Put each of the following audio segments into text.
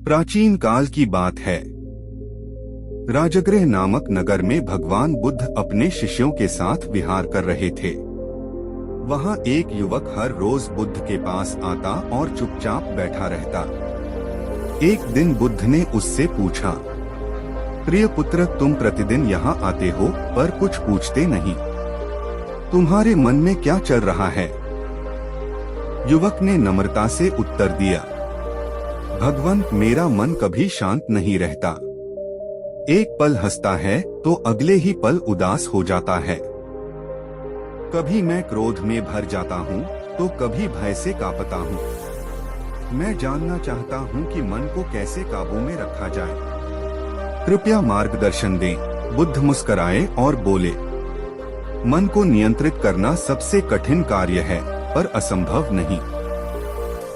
प्राचीन काल की बात है। राजगृह नामक नगर में भगवान बुद्ध अपने शिष्यों के साथ विहार कर रहे थे। वहाँ एक युवक हर रोज बुद्ध के पास आता और चुपचाप बैठा रहता। एक दिन बुद्ध ने उससे पूछा, प्रिय पुत्र, तुम प्रतिदिन यहाँ आते हो पर कुछ पूछते नहीं। तुम्हारे मन में क्या चल रहा है? युवक ने नम्रता से उत्तर दिया, भगवान, मेरा मन कभी शांत नहीं रहता। एक पल हंसता है तो अगले ही पल उदास हो जाता है। कभी मैं क्रोध में भर जाता हूँ तो कभी भय से कांपता हूँ। मैं जानना चाहता हूँ कि मन को कैसे काबू में रखा जाए। कृपया मार्गदर्शन दें। बुद्ध मुस्कुराए और बोले, मन को नियंत्रित करना सबसे कठिन कार्य है पर असंभव नहीं।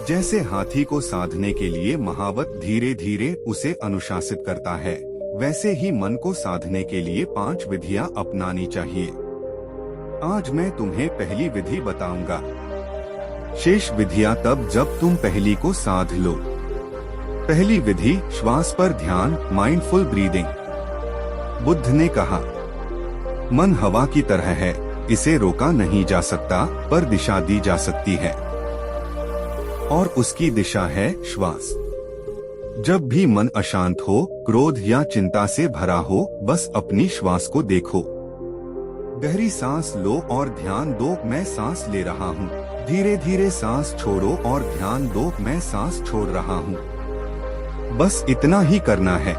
जैसे हाथी को साधने के लिए महावत धीरे धीरे उसे अनुशासित करता है, वैसे ही मन को साधने के लिए 5 विधियां अपनानी चाहिए। आज मैं तुम्हें पहली विधि बताऊंगा। शेष विधियां तब जब तुम पहली को साध लो। पहली विधि, श्वास पर ध्यान, माइंडफुल ब्रीदिंग। बुद्ध ने कहा, मन हवा की तरह है, इसे रोका नहीं जा सकता पर दिशा दी जा सकती है, और उसकी दिशा है श्वास। जब भी मन अशांत हो, क्रोध या चिंता से भरा हो, बस अपनी श्वास को देखो। गहरी सांस लो और ध्यान दो, मैं सांस ले रहा हूँ। धीरे धीरे सांस छोड़ो और ध्यान दो, मैं सांस छोड़ रहा हूँ। बस इतना ही करना है।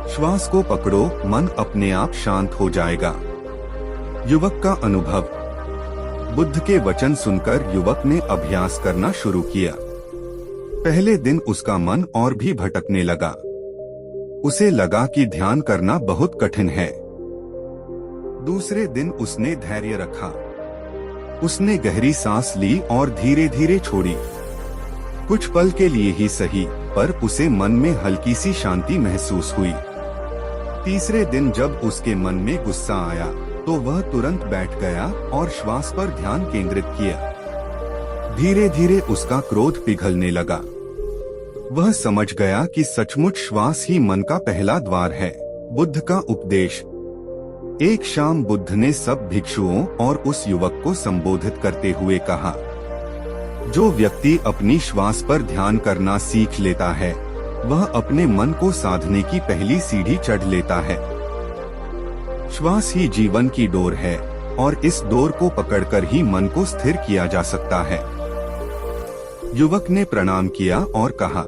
श्वास को पकड़ो, मन अपने आप शांत हो जाएगा। युवक का अनुभव। बुद्ध के वचन सुनकर युवक ने अभ्यास करना शुरू किया। पहले दिन उसका मन और भी भटकने लगा। उसे लगा कि ध्यान करना बहुत कठिन है। दूसरे दिन उसने धैर्य रखा। उसने गहरी सांस ली और धीरे धीरे छोड़ी। कुछ पल के लिए ही सही, पर उसे मन में हल्की सी शांति महसूस हुई। तीसरे दिन जब उसके मन में गुस्सा आया तो वह तुरंत बैठ गया और श्वास पर ध्यान केंद्रित किया। धीरे धीरे उसका क्रोध पिघलने लगा। वह समझ गया कि सचमुच श्वास ही मन का पहला द्वार है। बुद्ध का उपदेश। एक शाम बुद्ध ने सब भिक्षुओं और उस युवक को संबोधित करते हुए कहा, जो व्यक्ति अपनी श्वास पर ध्यान करना सीख लेता है, वह अपने मन को साधने की पहली सीढ़ी चढ़ लेता है। श्वास ही जीवन की डोर है और इस डोर को पकड़कर ही मन को स्थिर किया जा सकता है। युवक ने प्रणाम किया और कहा,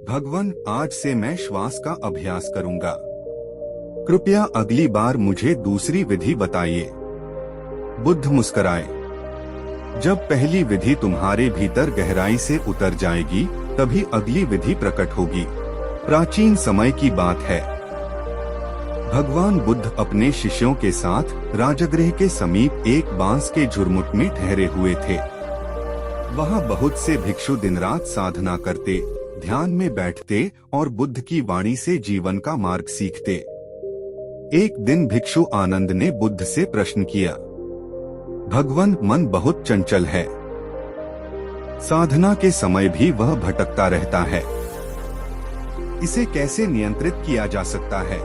भगवान, आज से मैं श्वास का अभ्यास करूंगा। कृपया अगली बार मुझे दूसरी विधि बताइए। बुद्ध मुस्कुराए। जब पहली विधि तुम्हारे भीतर गहराई से उतर जाएगी, तभी अगली विधि प्रकट होगी। प्राचीन समय की बात है। भगवान बुद्ध अपने शिष्यों के साथ राजगृह के समीप एक बांस के झुरमुट में ठहरे हुए थे। वहाँ बहुत से भिक्षु दिन रात साधना करते, ध्यान में बैठते और बुद्ध की वाणी से जीवन का मार्ग सीखते। एक दिन भिक्षु आनंद ने बुद्ध से प्रश्न किया, भगवान, मन बहुत चंचल है। साधना के समय भी वह भटकता रहता है। इसे कैसे नियंत्रित किया जा सकता है?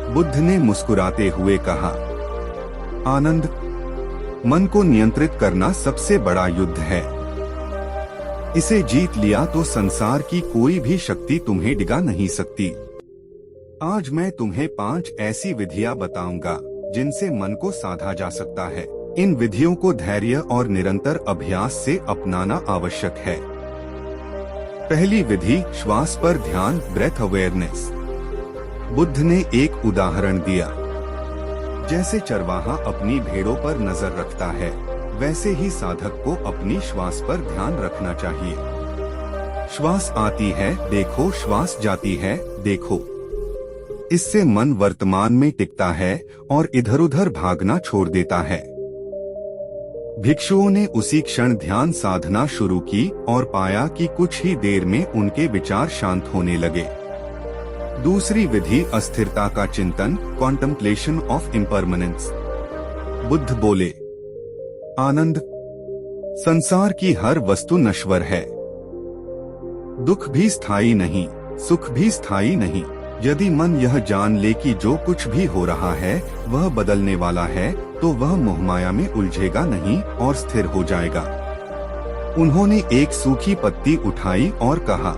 बुद्ध ने मुस्कुराते हुए कहा, आनंद, मन को नियंत्रित करना सबसे बड़ा युद्ध है। इसे जीत लिया तो संसार की कोई भी शक्ति तुम्हें डिगा नहीं सकती। आज मैं तुम्हें 5 ऐसी विधियां बताऊंगा जिनसे मन को साधा जा सकता है। इन विधियों को धैर्य और निरंतर अभ्यास से अपनाना आवश्यक है। पहली विधि, श्वास पर ध्यान, ब्रेथ अवेयरनेस। बुद्ध ने एक उदाहरण दिया। जैसे चरवाहा अपनी भेड़ों पर नजर रखता है, वैसे ही साधक को अपनी श्वास पर ध्यान रखना चाहिए। श्वास आती है, देखो, श्वास जाती है, देखो। इससे मन वर्तमान में टिकता है और इधर-उधर भागना छोड़ देता है। भिक्षुओं ने उसी क्षण ध्यान साधना शुरू की और पाया कि कुछ ही देर में उनके विचार शांत होने लगे। दूसरी विधि, अस्थिरता का चिंतन, कॉन्टेम्पलेशन ऑफ इम्परमानेंस। बुद्ध बोले, आनंद, संसार की हर वस्तु नश्वर है। दुख भी स्थायी नहीं, सुख भी स्थायी नहीं। यदि मन यह जान ले कि जो कुछ भी हो रहा है वह बदलने वाला है, तो वह मोहमाया में उलझेगा नहीं और स्थिर हो जाएगा। उन्होंने एक सूखी पत्ती उठाई और कहा,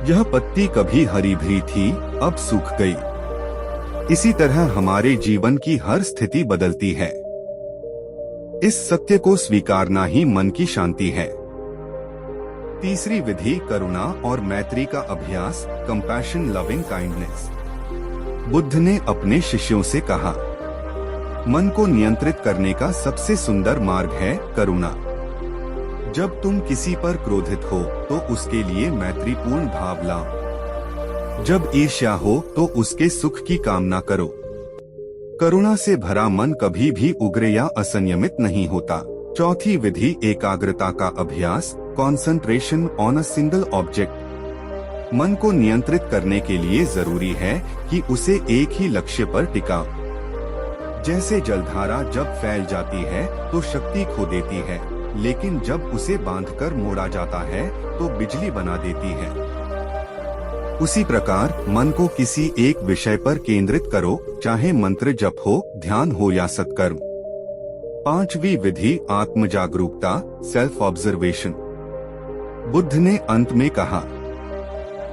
यह पत्ती कभी हरी भरी थी, अब सूख गई। इसी तरह हमारे जीवन की हर स्थिति बदलती है। इस सत्य को स्वीकारना ही मन की शांति है। तीसरी विधि करुणा और मैत्री का अभ्यास, कंपैशन लविंग काइंडनेस। बुद्ध ने अपने शिष्यों से कहा, मन को नियंत्रित करने का सबसे सुंदर मार्ग है करुणा। जब तुम किसी पर क्रोधित हो तो उसके लिए मैत्रीपूर्ण भाव लाओ। जब ईर्ष्या हो तो उसके सुख की कामना करो। करुणा से भरा मन कभी भी उग्र या असंयमित नहीं होता। चौथी विधि एकाग्रता का अभ्यास, concentration on a single object. मन को नियंत्रित करने के लिए जरूरी है कि उसे एक ही लक्ष्य पर टिकाओ। जैसे जलधारा जब फैल जाती है तो शक्ति खो देती है, लेकिन जब उसे बांधकर मोड़ा जाता है तो बिजली बना देती है। उसी प्रकार मन को किसी एक विषय पर केंद्रित करो, चाहे मंत्र जप हो, ध्यान हो या सत्कर्म। पांचवी विधि आत्म जागरूकता, सेल्फ ऑब्जर्वेशन। बुद्ध ने अंत में कहा,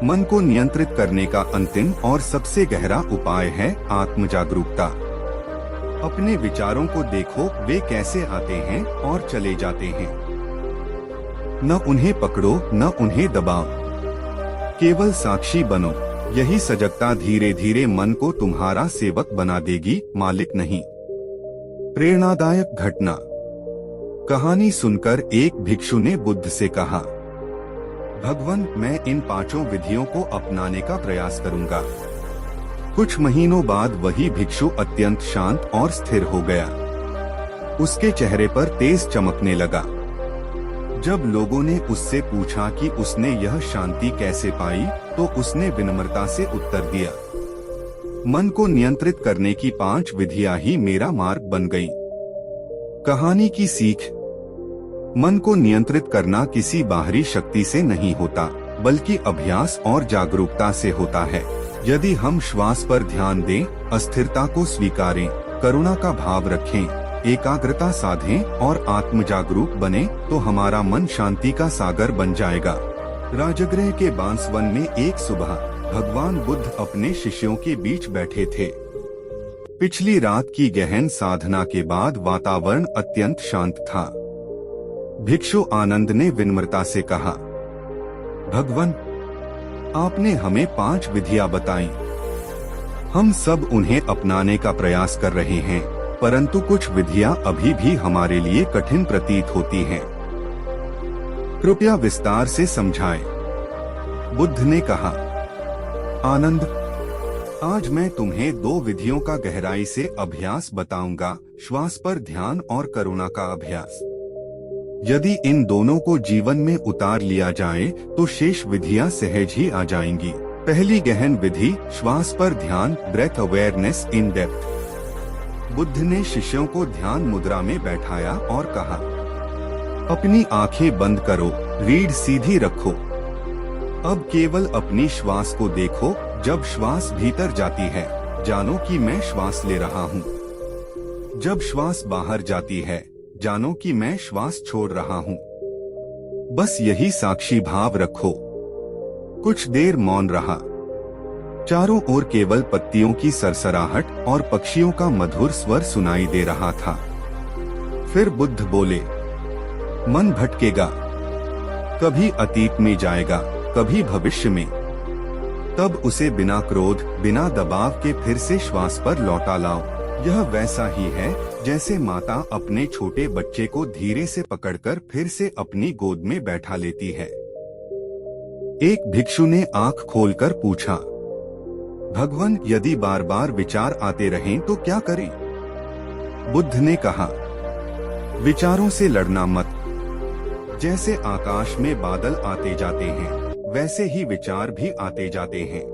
मन को नियंत्रित करने का अंतिम और सबसे गहरा उपाय है आत्म जागरूकता। अपने विचारों को देखो, वे कैसे आते हैं और चले जाते हैं। न उन्हें पकड़ो, न उन्हें दबाओ, केवल साक्षी बनो। यही सजगता धीरे धीरे मन को तुम्हारा सेवक बना देगी, मालिक नहीं। प्रेरणादायक घटना। कहानी सुनकर एक भिक्षु ने बुद्ध से कहा, भगवान, मैं इन पांचों विधियों को अपनाने का प्रयास करूंगा। कुछ महीनों बाद वही भिक्षु अत्यंत शांत और स्थिर हो गया। उसके चेहरे पर तेज चमकने लगा। जब लोगों ने उससे पूछा कि उसने यह शांति कैसे पाई, तो उसने विनम्रता से उत्तर दिया, मन को नियंत्रित करने की 5 विधियां ही मेरा मार्ग बन गईं। कहानी की सीख। मन को नियंत्रित करना किसी बाहरी शक्ति से नहीं होता, बल्कि अभ्यास और जागरूकता से होता है। यदि हम श्वास पर ध्यान दें, अस्थिरता को स्वीकारें, करुणा का भाव रखें, एकाग्रता साधें और आत्म जागरूक बने, तो हमारा मन शांति का सागर बन जाएगा। राजगृह के बांसवन में एक सुबह भगवान बुद्ध अपने शिष्यों के बीच बैठे थे। पिछली रात की गहन साधना के बाद वातावरण अत्यंत शांत था। भिक्षु आनंद ने विनम्रता से कहा, भगवान, आपने हमें 5 विधियां बताई। हम सब उन्हें अपनाने का प्रयास कर रहे हैं, परंतु कुछ विधियां अभी भी हमारे लिए कठिन प्रतीत होती हैं। कृपया विस्तार से समझाएं। बुद्ध ने कहा, आनंद, आज मैं तुम्हें 2 विधियों का गहराई से अभ्यास बताऊंगा, श्वास पर ध्यान और करुणा का अभ्यास। यदि इन दोनों को जीवन में उतार लिया जाए तो शेष विधियां सहज ही आ जाएंगी। पहली गहन विधि, श्वास पर ध्यान, breath awareness in depth. Buddha ने शिष्यों को ध्यान मुद्रा में बैठाया और कहा, अपनी आंखें बंद करो, रीढ़ सीधी रखो। अब केवल अपनी श्वास को देखो। जब श्वास भीतर जाती है, जानो कि मैं श्वास ले रहा हूँ। जब श्वास बाहर जाती है, जानो कि मैं श्वास छोड़ रहा हूँ। बस यही साक्षी भाव रखो। कुछ देर मौन रहा। चारों ओर केवल पत्तियों की सरसराहट और पक्षियों का मधुर स्वर सुनाई दे रहा था। फिर बुद्ध बोले, मन भटकेगा, कभी अतीत में जाएगा, कभी भविष्य में। तब उसे बिना क्रोध, बिना दबाव के फिर से श्वास पर लौटा लाओ। यह वैसा ही है जैसे माता अपने छोटे बच्चे को धीरे से पकड़कर फिर से अपनी गोद में बैठा लेती है। एक भिक्षु ने आंख खोलकर पूछा, भगवान, यदि बार बार विचार आते रहें तो क्या करें? बुद्ध ने कहा, विचारों से लड़ना मत। जैसे आकाश में बादल आते जाते हैं, वैसे ही विचार भी आते जाते हैं।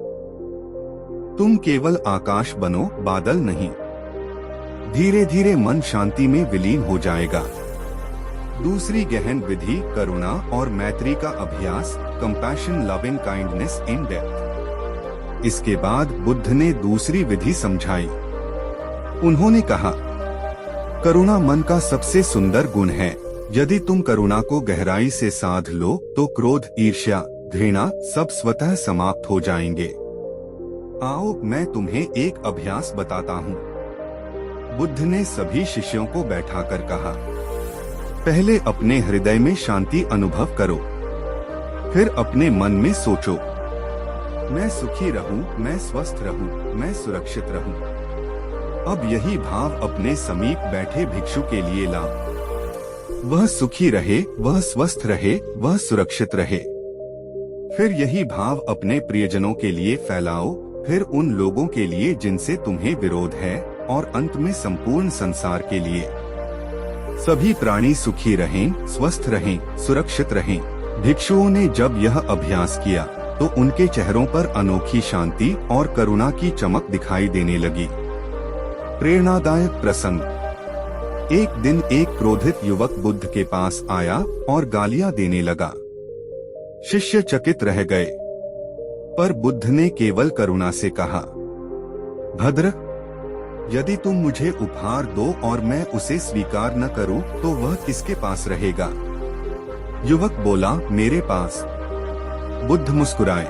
तुम केवल आकाश बनो, बादल नहीं। धीरे धीरे मन शांति में विलीन हो जाएगा। दूसरी गहन विधि करुणा और मैत्री का अभ्यास, compassion loving kindness in depth. इसके बाद बुद्ध ने दूसरी विधि समझाई। उन्होंने कहा, करुणा मन का सबसे सुंदर गुण है। यदि तुम करुणा को गहराई से साध लो तो क्रोध, ईर्ष्या, घृणा सब स्वतः समाप्त हो जाएंगे। आओ मैं तुम्हें एक अभ्यास बताता हूँ। बुद्ध ने सभी शिष्यों को बैठाकर कहा, पहले अपने हृदय में शांति अनुभव करो, फिर अपने मन में सोचो, मैं सुखी रहूं, मैं स्वस्थ रहूं, मैं सुरक्षित रहूं। अब यही भाव अपने समीप बैठे भिक्षु के लिए लाओ। वह सुखी रहे, वह स्वस्थ रहे, वह सुरक्षित रहे। फिर यही भाव अपने प्रियजनों के लिए फैलाओ, फिर उन लोगों के लिए जिनसे तुम्हें विरोध है, और अंत में संपूर्ण संसार के लिए। सभी प्राणी सुखी रहें, स्वस्थ रहें, सुरक्षित रहें। भिक्षुओं ने जब यह अभ्यास किया तो उनके चेहरों पर अनोखी शांति और करुणा की चमक दिखाई देने लगी। प्रेरणादायक प्रसंग। एक दिन एक क्रोधित युवक बुद्ध के पास आया और गालियां देने लगा। शिष्य चकित रह गए, पर बुद्ध ने केवल करुणा से कहा, भद्र, यदि तुम मुझे उपहार दो और मैं उसे स्वीकार न करूं तो वह किसके पास रहेगा? युवक बोला, मेरे पास। बुद्ध मुस्कुराए,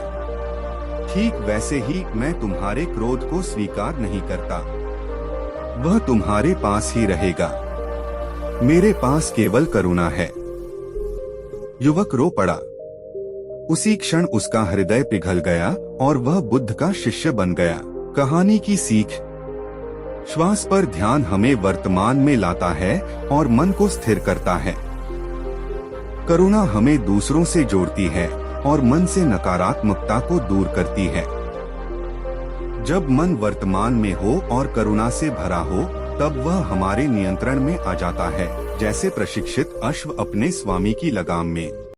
ठीक वैसे ही मैं तुम्हारे क्रोध को स्वीकार नहीं करता। वह तुम्हारे पास ही रहेगा। मेरे पास केवल करुणा है। युवक रो पड़ा। उसी क्षण उसका हृदय पिघल गया और वह बुद्ध का शिष्य बन गया। कहानी की सीख। श्वास पर ध्यान हमें वर्तमान में लाता है और मन को स्थिर करता है। करुणा हमें दूसरों से जोड़ती है और मन से नकारात्मकता को दूर करती है। जब मन वर्तमान में हो और करुणा से भरा हो, तब वह हमारे नियंत्रण में आ जाता है, जैसे प्रशिक्षित अश्व अपने स्वामी की लगाम में।